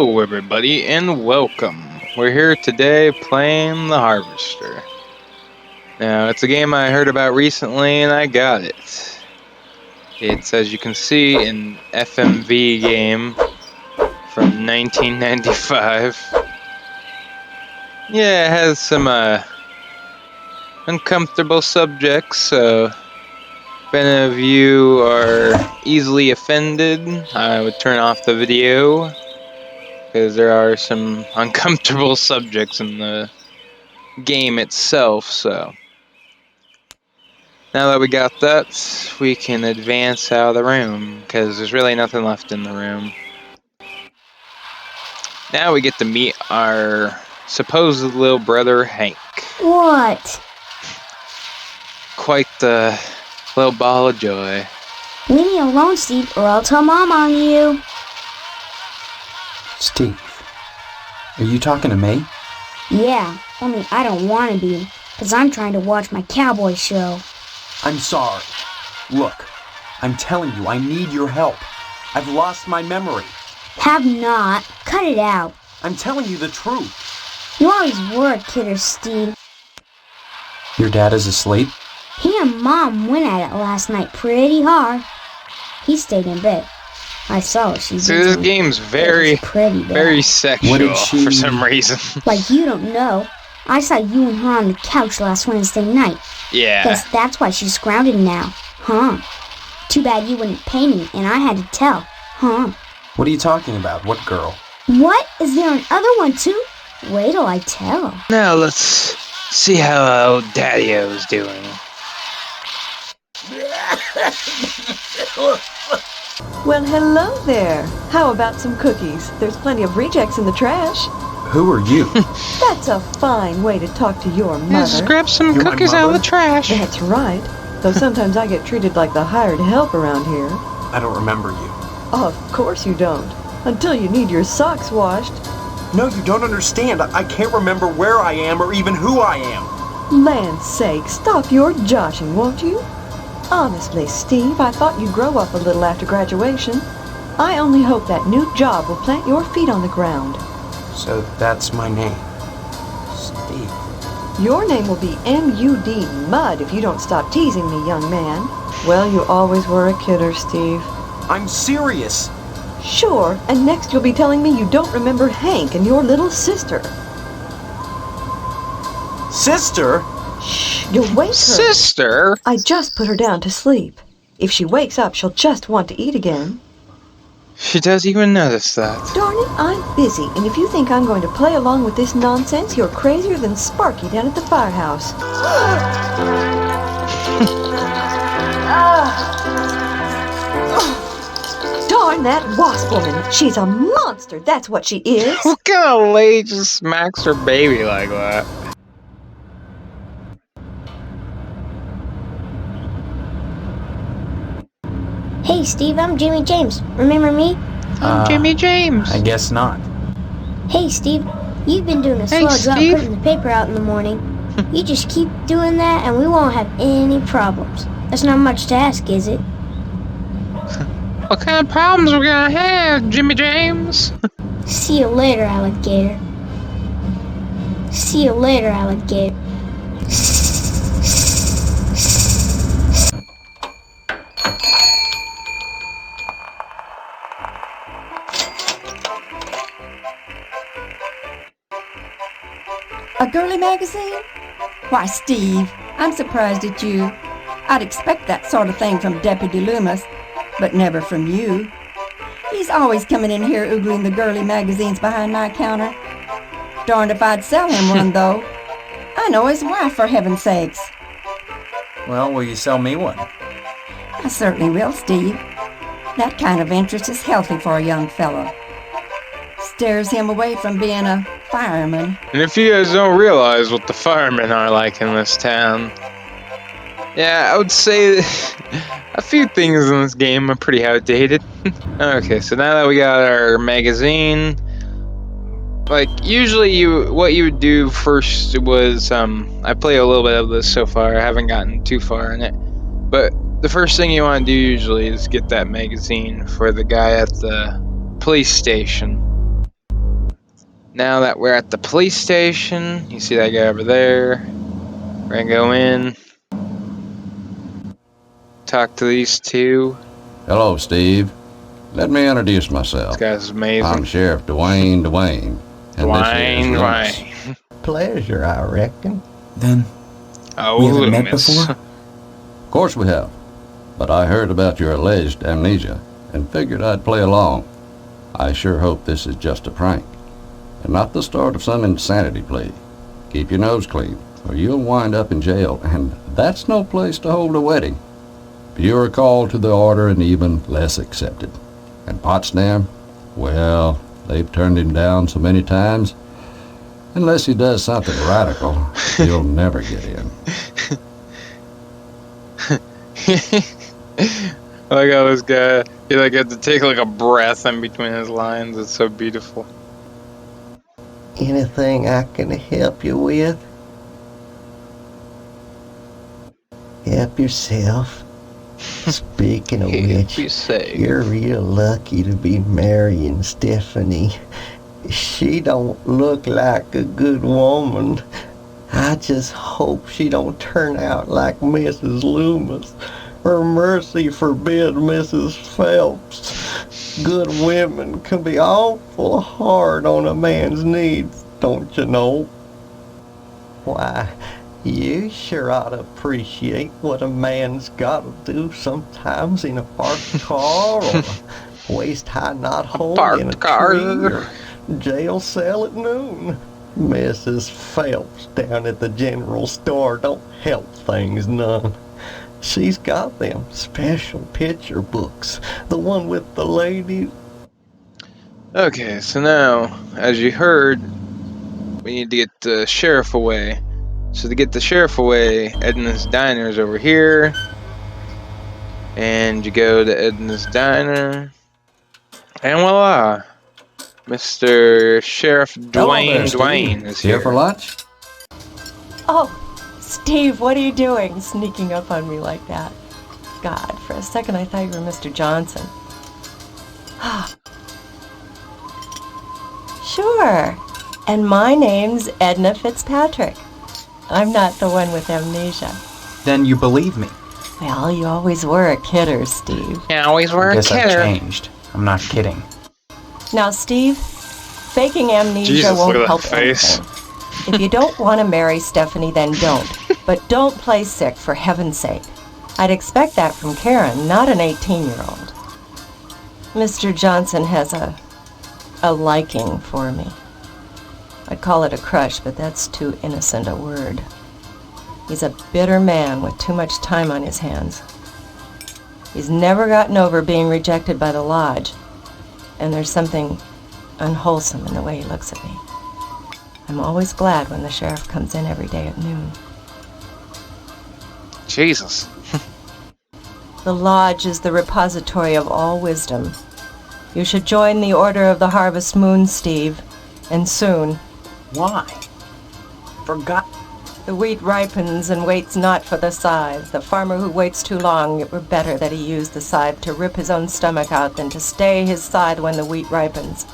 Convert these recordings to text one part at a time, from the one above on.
Hello everybody and welcome. We're here today playing the Harvester. Now it's a game I heard about recently and I got it. It's, as you can see, an FMV game from 1995. Yeah, it has some uncomfortable subjects, so if any of you are easily offended, I would turn off the video, because there are some uncomfortable subjects in the game itself. So now that we got that, we can advance out of the room, because there's really nothing left in the room. Now we get to meet our supposed little brother, Hank. What? Quite the little ball of joy. Leave me alone, Steve, or I'll tell Mom on you. Steve, are you talking to me? Yeah, only I don't want to be, because I'm trying to watch my cowboy show. I'm sorry. Look, I'm telling you, I need your help. I've lost my memory. Have not. Cut it out. I'm telling you the truth. You always were a kidder, Steve. Your dad is asleep? He and Mom went at it last night pretty hard. He stayed in bed. I saw what she did. So this game's very sexual for some reason. Like you don't know. I saw you and her on the couch last Wednesday night. Yeah. Guess that's why she's grounded now. Huh. Too bad you wouldn't pay me and I had to tell. Huh. What are you talking about? What girl? What? Is there another one too? Wait till I tell. Now let's see how old Daddy-O's doing. Well, hello there. How about some cookies? There's plenty of rejects in the trash. Who are you? That's a fine way to talk to your mother. Just grab some You're my cookies out of the mother? trash. That's right. Though sometimes I get treated like the hired help around here. I don't remember you. Of course you don't. Until you need your socks washed. No, you don't understand. I can't remember where I am or even who I am. Land's sake, stop your joshing, won't you? Honestly, Steve, I thought you'd grow up a little after graduation. I only hope that new job will plant your feet on the ground. So that's my name. Steve. Your name will be M.U.D. Mud if you don't stop teasing me, young man. Well, you always were a kidder, Steve. I'm serious. Sure, and next you'll be telling me you don't remember Hank and your little sister. Sister? Shh, you'll wake her. Sister? I just put her down to sleep. If she wakes up, she'll just want to eat again. She doesn't even notice that. Darn it, I'm busy, and if you think I'm going to play along with this nonsense, you're crazier than Sparky down at the firehouse. Darn that wasp woman! She's a monster, that's what she is! What kind of lady just smacks her baby like that? Hey, Steve, I'm Jimmy James. Remember me? I'm Jimmy James. I guess not. Hey, Steve, you've been doing a Hey, slow job Steve. putting the paper out in the morning. You just keep doing that and we won't have any problems. That's not much to ask, is it? What kind of problems we gonna have, Jimmy James? See you later, alligator. See you later, alligator. A girly magazine? Why, Steve, I'm surprised at you. I'd expect that sort of thing from Deputy Loomis, but never from you. He's always coming in here oogling the girly magazines behind my counter. Darned if I'd sell him one, though. I know his wife, for heaven's sakes. Well, will you sell me one? I certainly will, Steve. That kind of interest is healthy for a young fellow. Steers him away from being a fireman. And if you guys don't realize what the firemen are like in this town, yeah, I would say a few things in this game are pretty outdated. Okay, so now that we got our magazine, like usually what you would do first was, I play a little bit of this so far, I haven't gotten too far in it, but the first thing you want to do usually is get that magazine for the guy at the police station. Now that we're at the police station, you see that guy over there. We're gonna go in, talk to these two. Hello, Steve. Let me introduce This myself. guy's amazing. I'm Sheriff Dwayne, and this here is Loomis. Dwayne. Pleasure, I reckon. Then Oh, we haven't met Loomis. before? Of course we have. But I heard about your alleged amnesia and figured I'd play along. I sure hope this is just a prank and not the start of some insanity plea. Keep your nose clean or you'll wind up in jail, and that's no place to hold a wedding. You're called to the order and even less accepted. And Potsdam, well, they've turned him down so many times. Unless he does something radical, he'll never get in. I like how this guy, he like had to take like a breath in between his lines. It's so beautiful. Anything I can help you with? Help yourself. Speaking of which, you're real lucky to be marrying Stephanie. She don't look like a good woman. I just hope she don't turn out like Mrs. Loomis, or mercy forbid Mrs. Phelps. Good women can be awful hard on a man's needs, don't you know? Why, you sure ought to appreciate what a man's got to do sometimes in a parked car, or a waist-high knothole in a tree, or jail cell at noon. Mrs. Phelps down at the general store don't help things none. She's got them special picture books, the one with the ladies. Okay, so now, as you heard, we need to get the sheriff away. So to get the sheriff away, Edna's Diner is over here. And you go to Edna's Diner. And voila! Mr. Sheriff Dwayne is Here here. for lunch? Oh, Steve, what are you doing sneaking up on me like that? God, for a second I thought you were Mr. Johnson. Sure. And my name's Edna Fitzpatrick. I'm not the one with amnesia. Then you believe me. Well, you always were a kidder, Steve. You always were I a guess I've kidder. changed. I'm not kidding. Now, Steve, faking amnesia Jesus, won't look at help that face. anything. If you don't want to marry Stephanie, then don't. But don't play sick, for heaven's sake. I'd expect that from Karen, not an 18-year-old. Mr. Johnson has a liking for me. I'd call it a crush, but that's too innocent a word. He's a bitter man with too much time on his hands. He's never gotten over being rejected by the lodge, and there's something unwholesome in the way he looks at me. I'm always glad when the sheriff comes in every day at noon. Jesus. The lodge is the repository of all wisdom. You should join the Order of the Harvest Moon, Steve, and soon. Why? Forgot. The wheat ripens and waits not for the scythe. The farmer who waits too long, it were better that he use the scythe to rip his own stomach out than to stay his scythe when the wheat ripens.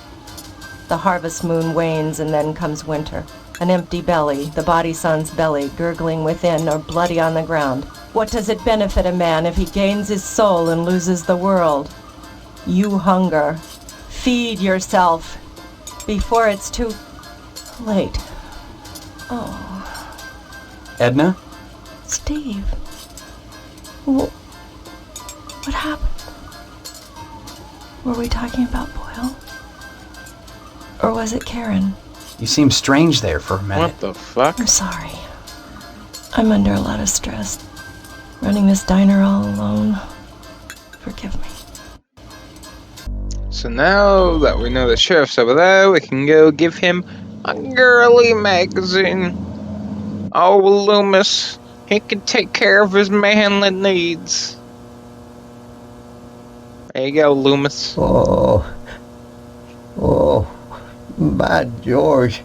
The harvest moon wanes and then comes winter. An empty belly, the body sun's belly, gurgling within or bloody on the ground. What does it benefit a man if he gains his soul and loses the world? You hunger. Feed yourself before it's too late. Oh, Edna? Steve. What happened? Were we talking about Boyle? Or was it Karen? You seemed strange there for a minute. What the fuck? I'm sorry. I'm under a lot of stress. Running this diner all alone. Forgive me. So now that we know the sheriff's over there, we can go give him a girly magazine. Oh, Loomis, he can take care of his manly needs. There you go, Loomis. Oh, by George.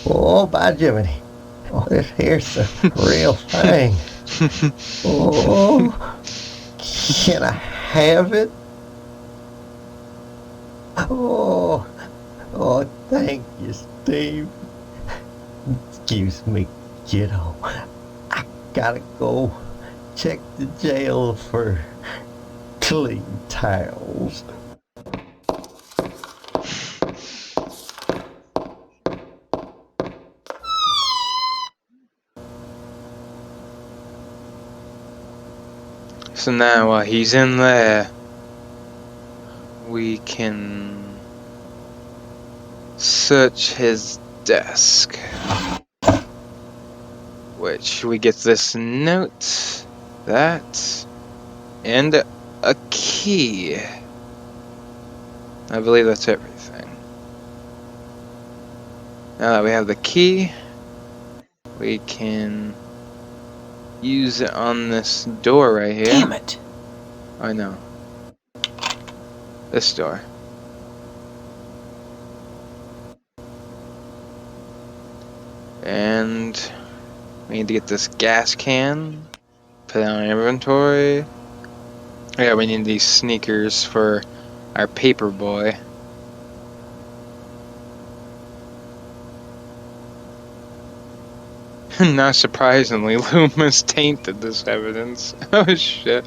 Oh, by Jiminy. Oh, this here's the real thing. Oh, can I have it? Oh, Oh, thank you, Steve. Excuse me, kiddo. I gotta go check the jail for clean towels. So now while he's in there, we can search his desk. Which we get this note, that, and a key. I believe that's everything. Now that we have the key, we can use it on this door right here. Damn it! I know. This door. And we need to get this gas can, put it on inventory. Yeah, we need these sneakers for our paper boy. Not surprisingly, Loomis tainted this evidence. Oh shit.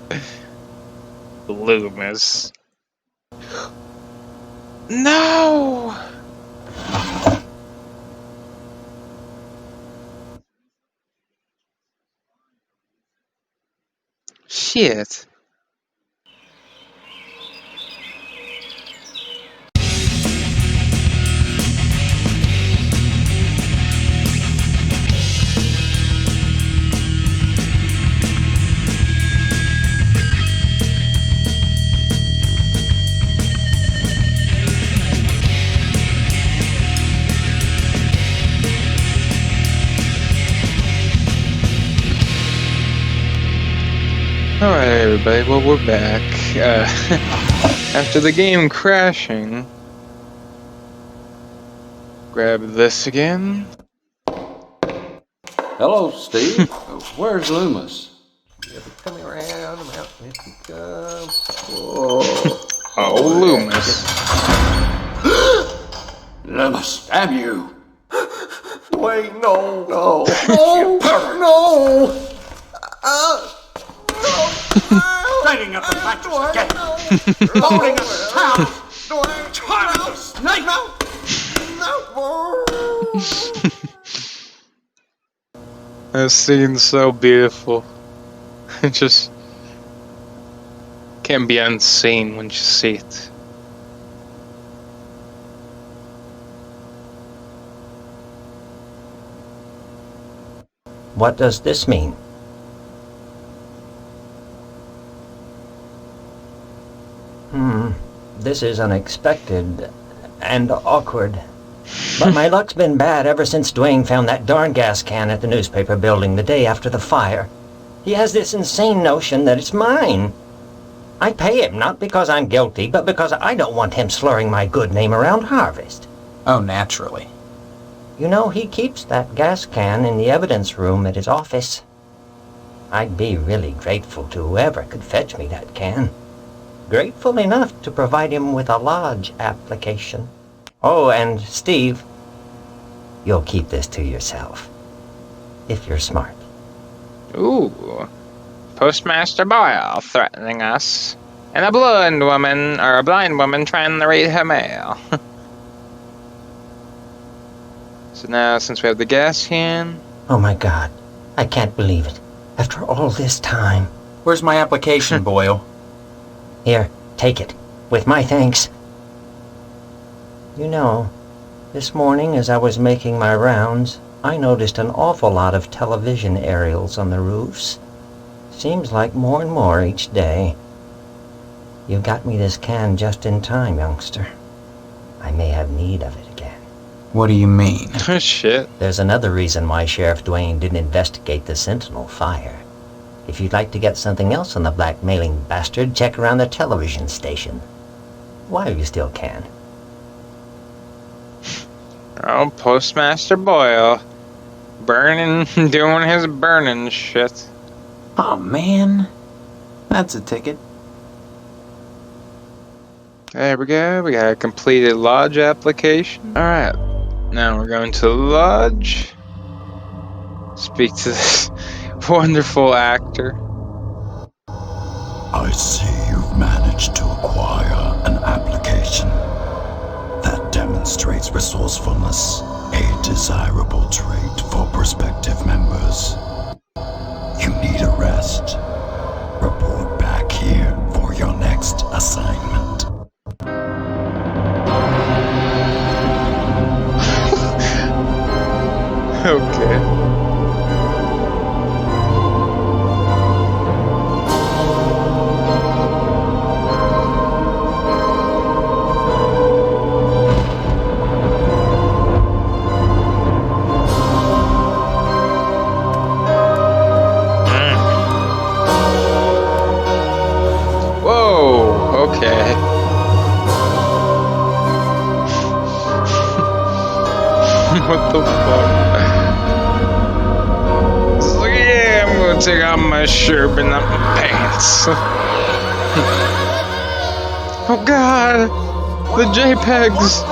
Loomis. No! Shit. Alright everybody, well we're back. After the game crashing, grab this again. Hello, Steve. Where's Loomis? Coming around the mountain, if you come. Oh, Loomis. Loomis, damn you! Wait, no. You pervert! No! Straining up the mattress again! Folding us down! Trying to snake! That scene's so beautiful. It just can't be unseen when you see it. What does this mean? This is unexpected and awkward. But my luck's been bad ever since Dwayne found that darn gas can at the newspaper building the day after the fire. He has this insane notion that it's mine. I pay him not because I'm guilty, but because I don't want him slurring my good name around Harvest. Oh, naturally. You know, he keeps that gas can in the evidence room at his office. I'd be really grateful to whoever could fetch me that can. Grateful enough to provide him with a lodge application. Oh, and Steve, you'll keep this to yourself. If you're smart. Ooh. Postmaster Boyle threatening us. And a blind woman trying to read her mail. So now, since we have the gas can... Oh my God, I can't believe it. After all this time. Where's my application, Boyle? Here, take it. With my thanks. You know, this morning as I was making my rounds, I noticed an awful lot of television aerials on the roofs. Seems like more and more each day. You got me this can just in time, youngster. I may have need of it again. What do you mean? Oh, shit. There's another reason why Sheriff Dwayne didn't investigate the Sentinel fire. If you'd like to get something else on the blackmailing bastard, check around the television station. While you still can. Oh, Postmaster Boyle. Burning, doing his burning shit. Oh, man. That's a ticket. There we go. We got a completed lodge application. Alright. Now we're going to lodge. Speak to this wonderful actor. I see you've managed to acquire an application. That demonstrates resourcefulness, a desirable trait for prospective members. You need a rest. Report back here for your next assignment. Okay. Whoa, okay. What the fuck? So yeah, I'm gonna take off my shirt but not my pants. Oh god! The JPEGs!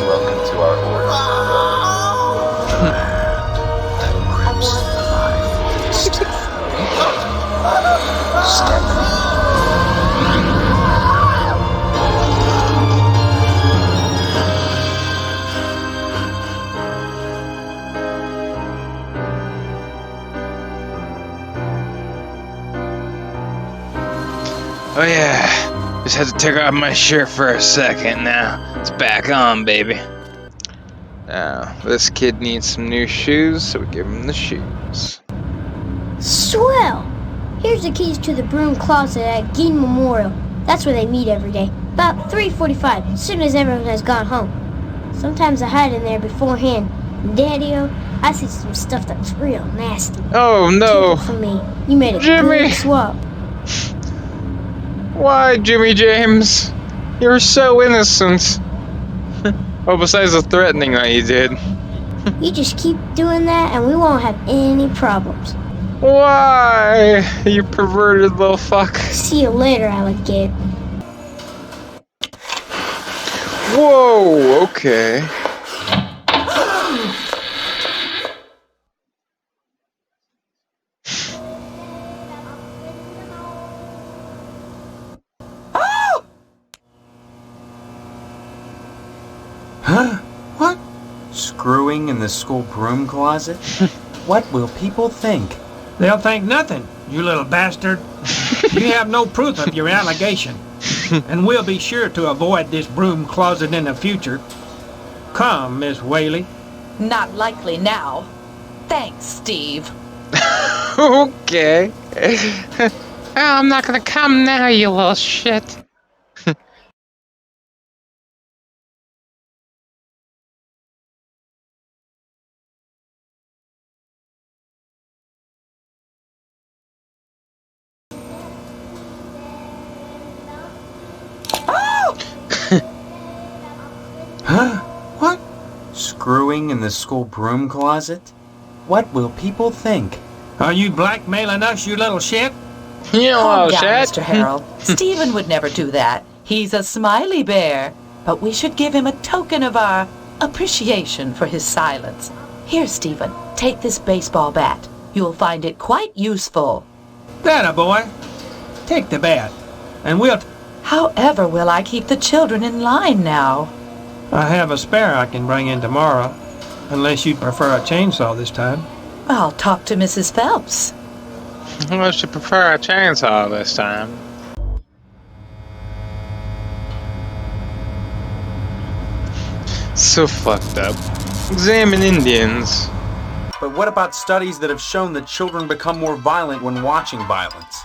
Welcome to our order. Oh yeah, just had to take off my shirt for a second. Now it's back on, baby. Now this kid needs some new shoes, so we give him the shoes. Swell! Here's the keys to the broom closet at Geen Memorial. That's where they meet every day. About 3:45, as soon as everyone has gone home. Sometimes I hide in there beforehand. And Daddy-o, I see some stuff that's real nasty. Oh no! Take it from me. You made a Jimmy! good swap. Why, Jimmy James? You're so innocent. Well, besides the threatening that you did. You just keep doing that and we won't have any problems. Why? You perverted little fuck. See you later, alligator. Whoa, okay. Huh? What? Screwing in the school broom closet? What will people think? They'll think nothing, you little bastard. You have no proof of your allegation, and we'll be sure to avoid this broom closet in the future. Come, Miss Whaley. Not likely now. Thanks, Steve. Okay. I'm not gonna come now, you little shit. Huh? What? Screwing in the school broom closet? What will people think? Are you blackmailing us, you little shit? You Calm little down, shit. Mr. Harold. Stephen would never do that. He's a smiley bear. But we should give him a token of our appreciation for his silence. Here, Stephen, take this baseball bat. You'll find it quite useful. That a boy. Take the bat, and we'll... However will I keep the children in line now? I have a spare I can bring in tomorrow, unless you prefer a chainsaw this time. I'll talk to Mrs. Phelps. Unless you prefer a chainsaw this time. So fucked up. Examine Indians. But what about studies that have shown that children become more violent when watching violence?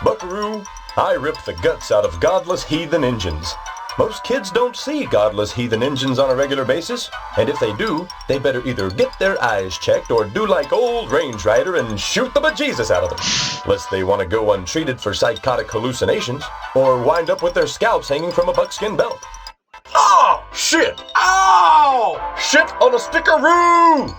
Buckaroo, I ripped the guts out of godless heathen Injuns. Most kids don't see godless heathen Injuns on a regular basis, and if they do, they better either get their eyes checked or do like old Range Rider and shoot the bejesus out of them, lest they want to go untreated for psychotic hallucinations, or wind up with their scalps hanging from a buckskin belt. Oh, shit! Ow! Shit on a stickaroo!